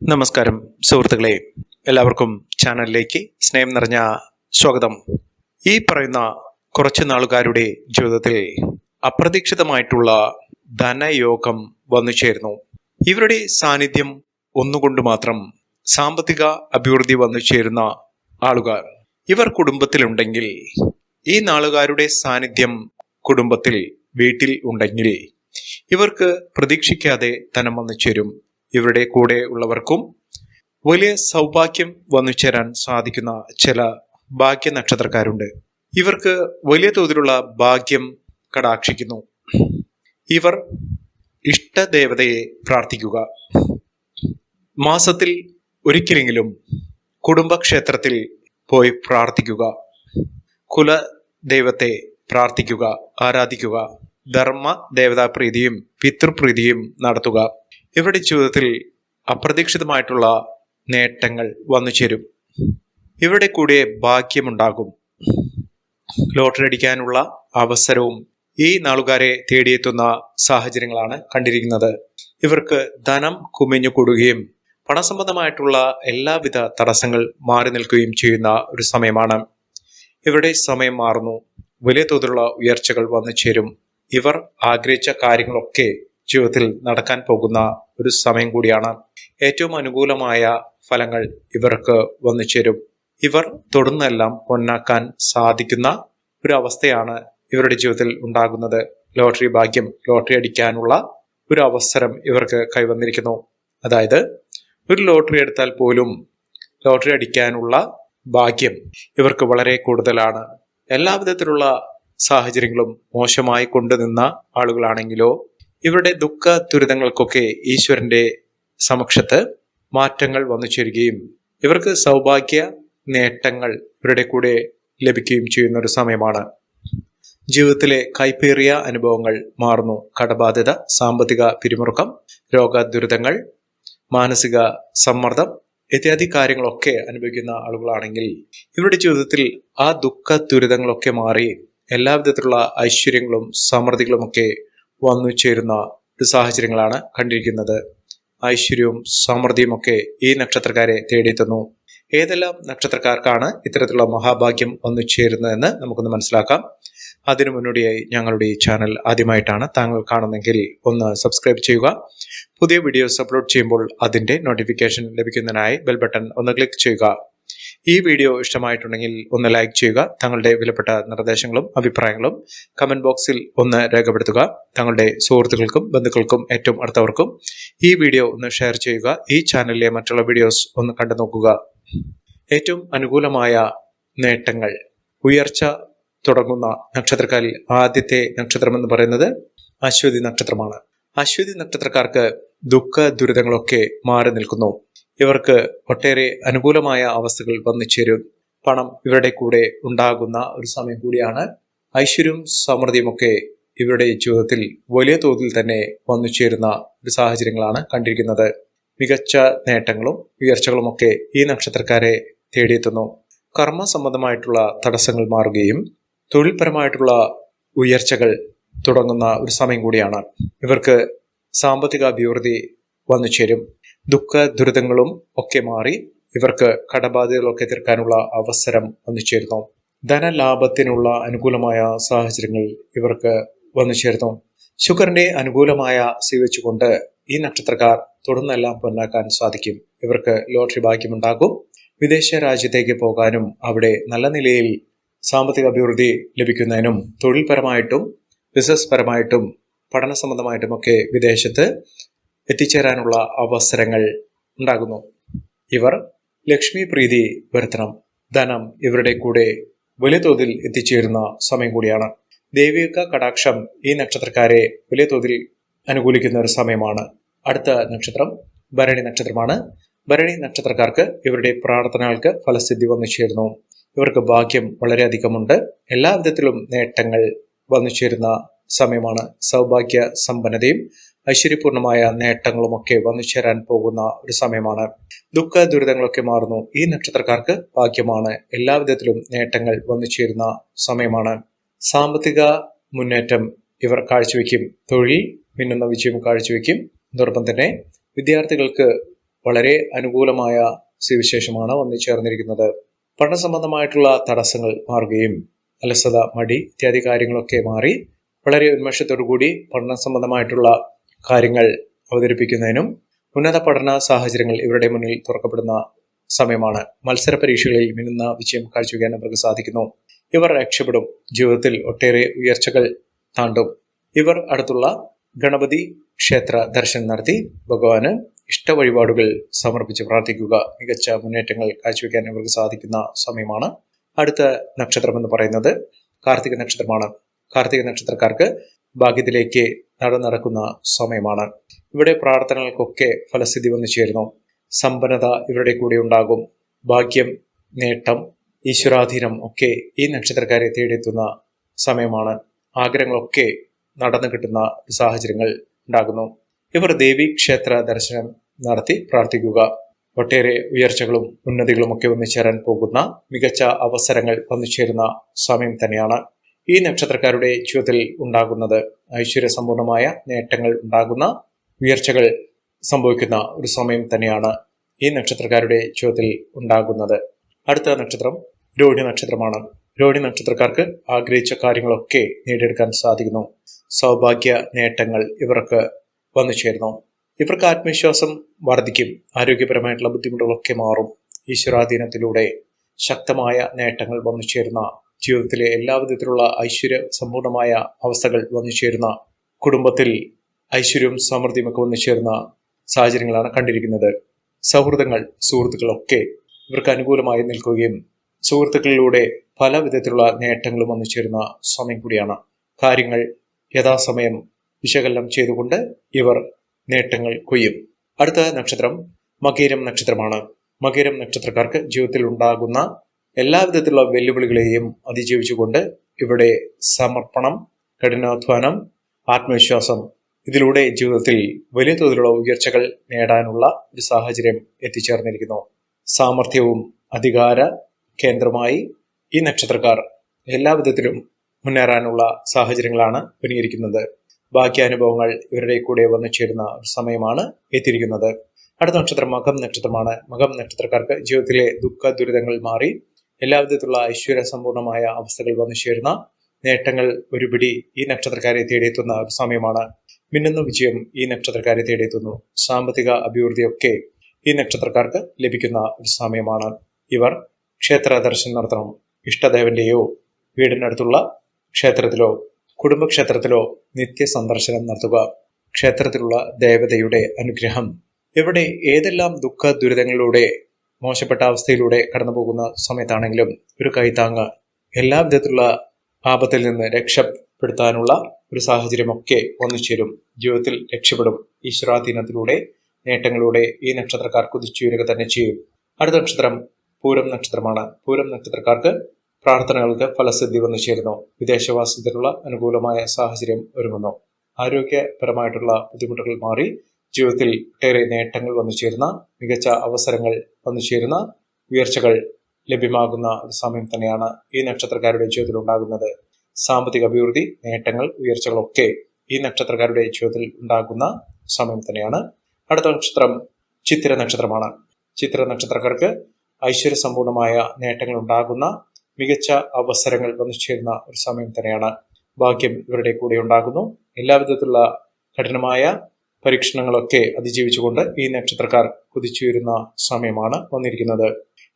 നമസ്കാരം സുഹൃത്തുക്കളെ, എല്ലാവർക്കും ചാനലിലേക്ക് സ്നേഹം നിറഞ്ഞ സ്വാഗതം. ഈ പറയുന്ന കുറച്ച് നാളുകാരുടെ ജീവിതത്തിൽ അപ്രതീക്ഷിതമായിട്ടുള്ള ധനയോഗം വന്നു ചേർന്നു. ഇവരുടെ സാന്നിധ്യം ഒന്നുകൊണ്ട് മാത്രം സാമ്പത്തിക അഭിവൃദ്ധി വന്നു ചേരുന്ന ആളുകാർ ഇവർ കുടുംബത്തിലുണ്ടെങ്കിൽ, ഈ നാളുകാരുടെ സാന്നിധ്യം കുടുംബത്തിൽ വീട്ടിൽ ഉണ്ടെങ്കിൽ ഇവർക്ക് പ്രതീക്ഷിക്കാതെ ധനം വന്നു ചേരും. ഇവരുടെ കൂടെ ഉള്ളവർക്കും വലിയ സൗഭാഗ്യം വന്നു ചേരാൻ സാധിക്കുന്ന ചില ഭാഗ്യ നക്ഷത്രക്കാരുണ്ട്. ഇവർക്ക് വലിയ തോതിലുള്ള ഭാഗ്യം കടാക്ഷിക്കുന്നു. ഇവർ ഇഷ്ടദേവതയെ പ്രാർത്ഥിക്കുക. മാസത്തിൽ ഒരിക്കലെങ്കിലും കുടുംബക്ഷേത്രത്തിൽ പോയി പ്രാർത്ഥിക്കുക. കുലദൈവത്തെ പ്രാർത്ഥിക്കുക, ആരാധിക്കുക. ധർമ്മ ദേവതാപ്രീതിയും പിതൃപ്രീതിയും നടത്തുക. ഇവരുടെ ജീവിതത്തിൽ അപ്രതീക്ഷിതമായിട്ടുള്ള നേട്ടങ്ങൾ വന്നു ചേരും. ഇവരുടെ കൂടെ ഭാഗ്യമുണ്ടാകും. ലോട്ടറി അടിക്കാനുള്ള അവസരവും ഈ നാളുകാരെ തേടിയെത്തുന്ന സാഹചര്യങ്ങളാണ് കണ്ടിരിക്കുന്നത്. ഇവർക്ക് ധനം കുമിഞ്ഞു കൂടുകയും പണസംബന്ധമായിട്ടുള്ള എല്ലാവിധ തടസ്സങ്ങൾ മാറി നിൽക്കുകയും ചെയ്യുന്ന ഒരു സമയമാണ്. ഇവരുടെ സമയം മാറുന്നു. വലിയ തോതിലുള്ള ഉയർച്ചകൾ വന്നു ചേരും. ഇവർ ആഗ്രഹിച്ച കാര്യങ്ങളൊക്കെ ജീവിതത്തിൽ നടക്കാൻ പോകുന്ന ഒരു സമയം കൂടിയാണ്. ഏറ്റവും അനുകൂലമായ ഫലങ്ങൾ ഇവർക്ക് വന്നു ചേരും. ഇവർ തൊടുന്നെല്ലാം പൊന്നാക്കാൻ സാധിക്കുന്ന ഒരു അവസ്ഥയാണ് ഇവരുടെ ജീവിതത്തിൽ ഉണ്ടാകുന്നത്. ലോട്ടറി ഭാഗ്യം, ലോട്ടറി അടിക്കാനുള്ള ഒരു അവസരം ഇവർക്ക് കൈവന്നിരിക്കുന്നു. അതായത് ഒരു ലോട്ടറി എടുത്താൽ പോലും ലോട്ടറി അടിക്കാനുള്ള ഭാഗ്യം ഇവർക്ക് വളരെ കൂടുതലാണ്. എല്ലാവിധത്തിലുള്ള സാഹചര്യങ്ങളും മോശമായി കൊണ്ടുനിന്ന ആളുകളാണെങ്കിലോ ഇവരുടെ ദുഃഖ ദുരിതങ്ങൾക്കൊക്കെ ഈശ്വരന്റെ സമക്ഷത്ത് മാറ്റങ്ങൾ വന്നു ചേരുകയും ഇവർക്ക് സൗഭാഗ്യ നേട്ടങ്ങൾ ഇവരുടെ കൂടെ ലഭിക്കുകയും ചെയ്യുന്ന ഒരു സമയമാണ്. ജീവിതത്തിലെ കൈപ്പേറിയ അനുഭവങ്ങൾ മാറുന്നു. കടബാധ്യത, സാമ്പത്തിക പിരിമുറുക്കം, രോഗദുരിതങ്ങൾ, മാനസിക സമ്മർദ്ദം ഇത്യാദി കാര്യങ്ങളൊക്കെ അനുഭവിക്കുന്ന ആളുകളാണെങ്കിൽ ഇവരുടെ ജീവിതത്തിൽ ആ ദുഃഖ ദുരിതങ്ങളൊക്കെ മാറി എല്ലാവിധത്തിലുള്ള ഐശ്വര്യങ്ങളും സമൃദ്ധികളും ഒക്കെ വന്നു ചേരുന്ന ഒരു സാഹചര്യങ്ങളാണ് കണ്ടിരിക്കുന്നത്. ഐശ്വര്യവും സമൃദ്ധിയും ഒക്കെ ഈ നക്ഷത്രക്കാരെ തേടിയെത്തുന്നു. ഏതെല്ലാം നക്ഷത്രക്കാർക്കാണ് ഇത്തരത്തിലുള്ള മഹാഭാഗ്യം വന്നു ചേരുന്നതെന്ന് നമുക്കൊന്ന് മനസ്സിലാക്കാം. അതിനു മുന്നോടിയായി ഞങ്ങളുടെ ഈ ചാനൽ ആദ്യമായിട്ടാണ് താങ്കൾ കാണുന്നെങ്കിൽ ഒന്ന് സബ്സ്ക്രൈബ് ചെയ്യുക. പുതിയ വീഡിയോസ് അപ്ലോഡ് ചെയ്യുമ്പോൾ അതിന്റെ നോട്ടിഫിക്കേഷൻ ലഭിക്കുന്നതിനായി ബെൽ ബട്ടൺ ഒന്ന് ക്ലിക്ക് ചെയ്യുക. ഈ വീഡിയോ ഇഷ്ടമായിട്ടുണ്ടെങ്കിൽ ഒന്ന് ലൈക്ക് ചെയ്യുക. തങ്ങളുടെ വിലപ്പെട്ട നിർദ്ദേശങ്ങളും അഭിപ്രായങ്ങളും കമന്റ് ബോക്സിൽ ഒന്ന് രേഖപ്പെടുത്തുക. തങ്ങളുടെ സുഹൃത്തുക്കൾക്കും ബന്ധുക്കൾക്കും ഏറ്റവും അടുത്തവർക്കും ഈ വീഡിയോ ഒന്ന് ഷെയർ ചെയ്യുക. ഈ ചാനലിലെ മറ്റുള്ള വീഡിയോസ് ഒന്ന് കണ്ടു നോക്കുക. ഏറ്റവും അനുകൂലമായ നേട്ടങ്ങൾ, ഉയർച്ച തുടങ്ങുന്ന നക്ഷത്രക്കാരിൽ ആദ്യത്തെ നക്ഷത്രം എന്ന് പറയുന്നത് അശ്വതി നക്ഷത്രമാണ്. അശ്വതി നക്ഷത്രക്കാർക്ക് ദുഃഖ ദുരിതങ്ങളൊക്കെ മാറി നിൽക്കുന്നു. ഇവർക്ക് ഒട്ടേറെ അനുകൂലമായ അവസ്ഥകൾ വന്നു ചേരും. പണം ഇവരുടെ കൂടെ ഉണ്ടാകുന്ന ഒരു സമയം കൂടിയാണ്. ഐശ്വര്യവും സമൃദ്ധിയും ഒക്കെ ഇവരുടെ ജീവിതത്തിൽ വലിയ തോതിൽ തന്നെ വന്നു ചേരുന്ന ഒരു സാഹചര്യങ്ങളാണ് കണ്ടിരിക്കുന്നത്. മികച്ച നേട്ടങ്ങളും ഉയർച്ചകളും ഒക്കെ ഈ നക്ഷത്രക്കാരെ തേടിയെത്തുന്നു. കർമ്മ സംബന്ധമായിട്ടുള്ള തടസ്സങ്ങൾ മാറുകയും തൊഴിൽപരമായിട്ടുള്ള ഉയർച്ചകൾ തുടങ്ങുന്ന ഒരു സമയം കൂടിയാണ്. ഇവർക്ക് സാമ്പത്തിക അഭിവൃദ്ധി വന്നു ചേരും. ദുഃഖ ദുരിതങ്ങളും ഒക്കെ മാറി ഇവർക്ക് കടബാധ്യതകളൊക്കെ തീർക്കാനുള്ള അവസരം വന്നു ചേരുന്നു. ധനലാഭത്തിനുള്ള അനുകൂലമായ സാഹചര്യങ്ങൾ ഇവർക്ക് വന്നു ചേരുന്നു. ശുക്രന്റെ അനുകൂലമായ സ്വീകരിച്ചുകൊണ്ട് ഈ നക്ഷത്രക്കാർ തൊടുന്നെല്ലാം പൊന്നാക്കാൻ സാധിക്കും. ഇവർക്ക് ലോട്ടറി ഭാഗ്യമുണ്ടാകും. വിദേശ രാജ്യത്തേക്ക് പോകാനും അവിടെ നല്ല നിലയിൽ സാമ്പത്തിക അഭിവൃദ്ധി ലഭിക്കുന്നതിനും തൊഴിൽപരമായിട്ടും ബിസിനസ് പരമായിട്ടും പഠന സംബന്ധമായിട്ടുമൊക്കെ വിദേശത്ത് എത്തിച്ചേരാനുള്ള അവസരങ്ങൾ ഉണ്ടാകുന്നു. ഇവർ ലക്ഷ്മി പ്രീതി വരുത്തണം. ധനം ഇവരുടെ കൂടെ വലിയ തോതിൽ എത്തിച്ചേരുന്ന സമയം കൂടിയാണ്. ദൈവിക കടാക്ഷം ഈ നക്ഷത്രക്കാരെ വലിയ തോതിൽ അനുകൂലിക്കുന്ന ഒരു സമയമാണ്. അടുത്ത നക്ഷത്രം ഭരണി നക്ഷത്രമാണ്. ഭരണി നക്ഷത്രക്കാർക്ക് ഇവരുടെ പ്രാർത്ഥനകൾക്ക് ഫലസിദ്ധി വന്നു ചേരുന്നു. ഇവർക്ക് ഭാഗ്യം വളരെയധികമുണ്ട്. എല്ലാവിധത്തിലും നേട്ടങ്ങൾ വന്നു ചേരുന്ന സമയമാണ്. സൗഭാഗ്യ സമ്പന്നതയും ഐശ്വര്യപൂർണമായ നേട്ടങ്ങളുമൊക്കെ വന്നു ചേരാൻ പോകുന്ന ഒരു സമയമാണ്. ദുഃഖ ദുരിതങ്ങളൊക്കെ മാറുന്നു. ഈ നക്ഷത്രക്കാർക്ക് ഭാഗ്യമാണ്. എല്ലാവിധത്തിലും നേട്ടങ്ങൾ വന്നു ചേരുന്ന സമയമാണ്. സാമ്പത്തിക മുന്നേറ്റം ഇവർ കാഴ്ചവെക്കും. തൊഴിൽ മിന്നുന്ന വിജയം കാഴ്ചവെക്കും. അതോടൊപ്പം തന്നെ വിദ്യാർത്ഥികൾക്ക് വളരെ അനുകൂലമായ സ്ഥിതിവിശേഷമാണ് വന്നു ചേർന്നിരിക്കുന്നത്. പഠന സംബന്ധമായിട്ടുള്ള തടസ്സങ്ങൾ മാറുകയും അലസത, മടി ഇത്യാദി കാര്യങ്ങളൊക്കെ മാറി വളരെ ഉന്മേഷത്തോടുകൂടി പഠന സംബന്ധമായിട്ടുള്ള കാര്യങ്ങൾ അവതരിപ്പിക്കുന്നതിനും ഉന്നത പഠന സാഹചര്യങ്ങൾ ഇവരുടെ മുന്നിൽ തുറക്കപ്പെടുന്ന സമയമാണ്. മത്സര പരീക്ഷകളിൽ മിന്നുന്ന വിജയം കാഴ്ചവെക്കാൻ അവർക്ക് സാധിക്കുന്നു. ഇവർ രക്ഷപ്പെടും. ജീവിതത്തിൽ ഒട്ടേറെ ഉയർച്ചകൾ താണ്ടും. ഇവർ അടുത്തുള്ള ഗണപതി ക്ഷേത്ര ദർശനം നടത്തി ഭഗവാന് ഇഷ്ട വഴിപാടുകൾ സമർപ്പിച്ച് പ്രാർത്ഥിക്കുക. മികച്ച മുന്നേറ്റങ്ങൾ കാഴ്ചവെക്കാൻ ഇവർക്ക് സാധിക്കുന്ന സമയമാണ്. അടുത്ത നക്ഷത്രം എന്ന് പറയുന്നത് കാർത്തിക നക്ഷത്രമാണ്. കാർത്തിക നക്ഷത്രക്കാർക്ക് ഭാഗ്യത്തിലേക്ക് നടക്കുന്ന സമയമാണ്. ഇവിടെ പ്രാർത്ഥനകൾക്കൊക്കെ ഫലസിദ്ധി വന്നു ചേരുന്നു. സമ്പന്നത ഇവരുടെ കൂടെ ഉണ്ടാകും. ഭാഗ്യം, നേട്ടം, ഈശ്വരാധീനം ഒക്കെ ഈ നക്ഷത്രക്കാരെ തേടിയെത്തുന്ന സമയമാണ്. ആഗ്രഹങ്ങളൊക്കെ നടന്നു കിട്ടുന്ന സാഹചര്യങ്ങൾ ഉണ്ടാകുന്നു. ഇവർ ദേവി ക്ഷേത്ര ദർശനം നടത്തി പ്രാർത്ഥിക്കുക. ഒട്ടേറെ ഉയർച്ചകളും ഉന്നതികളും ഒക്കെ ഒന്നിച്ചേരാൻ പോകുന്ന മികച്ച അവസരങ്ങൾ വന്നുചേരുന്ന സമയം തന്നെയാണ്. ഈ നക്ഷത്രക്കാരുടെ ജീവിതത്തിൽ ഉണ്ടാകുന്നത് ഐശ്വര്യസമ്പൂർണമായ നേട്ടങ്ങൾ ഉണ്ടാകുന്ന ഉയർച്ചകൾ സംഭവിക്കുന്ന ഒരു സമയം തന്നെയാണ് ഈ നക്ഷത്രക്കാരുടെ ജീവിതത്തിൽ ഉണ്ടാകുന്നത്. അടുത്ത നക്ഷത്രം രോഹിണി നക്ഷത്രമാണ്. രോഹിണി നക്ഷത്രക്കാർക്ക് ആഗ്രഹിച്ച കാര്യങ്ങളൊക്കെ നേടിയെടുക്കാൻ സാധിക്കുന്നു. സൗഭാഗ്യ നേട്ടങ്ങൾ ഇവർക്ക് വന്നു ചേരുന്നു. ഇവർക്ക് ആത്മവിശ്വാസം വർദ്ധിക്കും. ആരോഗ്യപരമായിട്ടുള്ള ബുദ്ധിമുട്ടുകളൊക്കെ മാറും. ഈശ്വരാധീനത്തിലൂടെ ശക്തമായ നേട്ടങ്ങൾ വന്നു ചേരുന്ന, ജീവിതത്തിലെ എല്ലാവിധത്തിലുള്ള ഐശ്വര്യ സമ്പൂർണമായ അവസ്ഥകൾ വന്നു ചേരുന്ന, കുടുംബത്തിൽ ഐശ്വര്യവും സമൃദ്ധിയുമൊക്കെ വന്നു ചേരുന്ന സാഹചര്യങ്ങളാണ് കണ്ടിരിക്കുന്നത്. സൗഹൃദങ്ങൾ, സുഹൃത്തുക്കളൊക്കെ ഇവർക്ക് അനുകൂലമായി നിൽക്കുകയും സുഹൃത്തുക്കളിലൂടെ പല വിധത്തിലുള്ള നേട്ടങ്ങളും വന്നു ചേരുന്ന സമയം കൂടിയാണ്. കാര്യങ്ങൾ യഥാസമയം വിശകലനം ചെയ്തുകൊണ്ട് ഇവർ നേട്ടങ്ങൾ കൊയ്യും. അടുത്ത നക്ഷത്രം മകീരം നക്ഷത്രമാണ്. മകീരം നക്ഷത്രക്കാർക്ക് ജീവിതത്തിൽ ഉണ്ടാകുന്ന എല്ലാവിധത്തിലുള്ള വെല്ലുവിളികളെയും അതിജീവിച്ചുകൊണ്ട് ഇവിടെ സമർപ്പണം, കഠിനാധ്വാനം, ആത്മവിശ്വാസം ഇതിലൂടെ ജീവിതത്തിൽ വലിയ തോതിലുള്ള ഉയർച്ചകൾ നേടാനുള്ള ഒരു സാഹചര്യം എത്തിച്ചേർന്നിരിക്കുന്നു. സാമർഥ്യവും അധികാര കേന്ദ്രമായി ഈ നക്ഷത്രക്കാർ എല്ലാവിധത്തിലും മുന്നേറാനുള്ള സാഹചര്യങ്ങളാണ് ഒരുങ്ങിയിരിക്കുന്നത്. ഭാഗ്യാനുഭവങ്ങൾ ഇവരുടെ കൂടെ വന്നു ചേരുന്ന ഒരു സമയമാണ് എത്തിയിരിക്കുന്നത്. അടുത്ത നക്ഷത്രം മകം നക്ഷത്രമാണ്. മകം നക്ഷത്രക്കാർക്ക് ജീവിതത്തിലെ ദുഃഖ ദുരിതങ്ങൾ മാറി എല്ലാവിധത്തിലുള്ള ഐശ്വര്യ സമ്പൂർണമായ അവസ്ഥകൾ വന്നു ചേരുന്ന നേട്ടങ്ങൾ ഒരുപിടി ഈ നക്ഷത്രക്കാരെ തേടിയെത്തുന്ന ഒരു സമയമാണ്. മിന്നുന്ന വിജയം ഈ നക്ഷത്രക്കാരെ തേടിയെത്തുന്നു. സാമ്പത്തിക അഭിവൃദ്ധിയൊക്കെ ഈ നക്ഷത്രക്കാർക്ക് ലഭിക്കുന്ന ഒരു സമയമാണ്. ഇവർ ക്ഷേത്ര ദർശനം നടത്തണം. ഇഷ്ടദേവന്റെയോ വീടിനടുത്തുള്ള ക്ഷേത്രത്തിലോ കുടുംബക്ഷേത്രത്തിലോ നിത്യ സന്ദർശനം നടത്തുക. ക്ഷേത്രത്തിലുള്ള ദേവതയുടെ അനുഗ്രഹം ഇവിടെ ഏതെല്ലാം ദുഃഖ ദുരിതങ്ങളിലൂടെ മോശപ്പെട്ട അവസ്ഥയിലൂടെ കടന്നു പോകുന്ന സമയത്താണെങ്കിലും ഒരു കൈത്താങ്ങ്, എല്ലാ വിധത്തിലുള്ള ആപത്തിൽ നിന്ന് രക്ഷപ്പെടുത്താനുള്ള ഒരു സാഹചര്യമൊക്കെ വന്നു ചേരും. ജീവിതത്തിൽ രക്ഷപ്പെടും. ഈശ്വരാധീനത്തിലൂടെ നേട്ടങ്ങളിലൂടെ ഈ നക്ഷത്രക്കാർ കുതിച്ചുയരുക തന്നെ ചെയ്യും. അടുത്ത നക്ഷത്രം പൂരം നക്ഷത്രമാണ്. പൂരം നക്ഷത്രക്കാർക്ക് പ്രാർത്ഥനകൾക്ക് ഫലസിദ്ധി വന്നു ചേരുന്നു. വിദേശവാസത്തിലുള്ള അനുകൂലമായ സാഹചര്യം ഒരുങ്ങുന്നു. ആരോഗ്യപരമായിട്ടുള്ള ബുദ്ധിമുട്ടുകൾ മാറി ജീവിതത്തിൽ ഒട്ടേറെ നേട്ടങ്ങൾ വന്നു ചേരുന്ന, മികച്ച അവസരങ്ങൾ വന്നു ചേരുന്ന, ഉയർച്ചകൾ ലഭ്യമാകുന്ന ഒരു സമയം തന്നെയാണ് ഈ നക്ഷത്രക്കാരുടെ ജീവിതത്തിൽ ഉണ്ടാകുന്നത്. സാമ്പത്തിക അഭിവൃദ്ധി, നേട്ടങ്ങൾ, ഉയർച്ചകളൊക്കെ ഈ നക്ഷത്രക്കാരുടെ ജീവിതത്തിൽ ഉണ്ടാകുന്ന സമയം തന്നെയാണ്. അടുത്ത നക്ഷത്രം ചിത്തിര നക്ഷത്രമാണ്. ചിത്തിര നക്ഷത്രക്കാർക്ക് ഐശ്വര്യസമ്പൂർണമായ നേട്ടങ്ങൾ ഉണ്ടാകുന്ന, മികച്ച അവസരങ്ങൾ വന്നു ചേരുന്ന ഒരു സമയം തന്നെയാണ്. ഭാഗ്യം ഇവരുടെ കൂടെ ഉണ്ടാകുന്നു. എല്ലാവിധത്തിലുള്ള കഠിനമായ പരീക്ഷണങ്ങളൊക്കെ അതിജീവിച്ചുകൊണ്ട് ഈ നക്ഷത്രക്കാർ കുതിച്ചുയരുന്ന സമയമാണ് വന്നിരിക്കുന്നത്.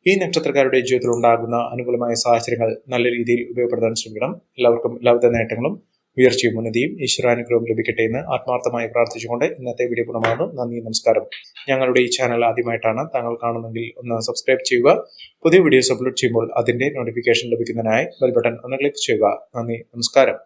ഈ നക്ഷത്രക്കാരുടെ ജീവിതത്തിൽ ഉണ്ടാകുന്ന അനുകൂലമായ സാഹചര്യങ്ങൾ നല്ല രീതിയിൽ ഉപയോഗപ്പെടുത്താൻ ശ്രമിക്കണം. എല്ലാവർക്കും എല്ലാവിധ നേട്ടങ്ങളും ഉയർച്ചയും ഉന്നതിയും ഈശ്വരാനുഗ്രഹവും ലഭിക്കട്ടെ എന്ന് ആത്മാർത്ഥമായി പ്രാർത്ഥിച്ചുകൊണ്ട് ഇന്നത്തെ വീഡിയോ പൂർണ്ണമാകുന്നു. നന്ദി, നമസ്കാരം. ഞങ്ങളുടെ ഈ ചാനൽ ആദ്യമായിട്ടാണ് താങ്കൾ കാണുന്നതെങ്കിൽ ഒന്ന് സബ്സ്ക്രൈബ് ചെയ്യുക. പുതിയ വീഡിയോസ് അപ്ലോഡ് ചെയ്യുമ്പോൾ അതിന്റെ നോട്ടിഫിക്കേഷൻ ലഭിക്കുന്നതിനായി ബെൽ ബട്ടൺ ഒന്ന് ക്ലിക്ക് ചെയ്യുക. നന്ദി, നമസ്കാരം.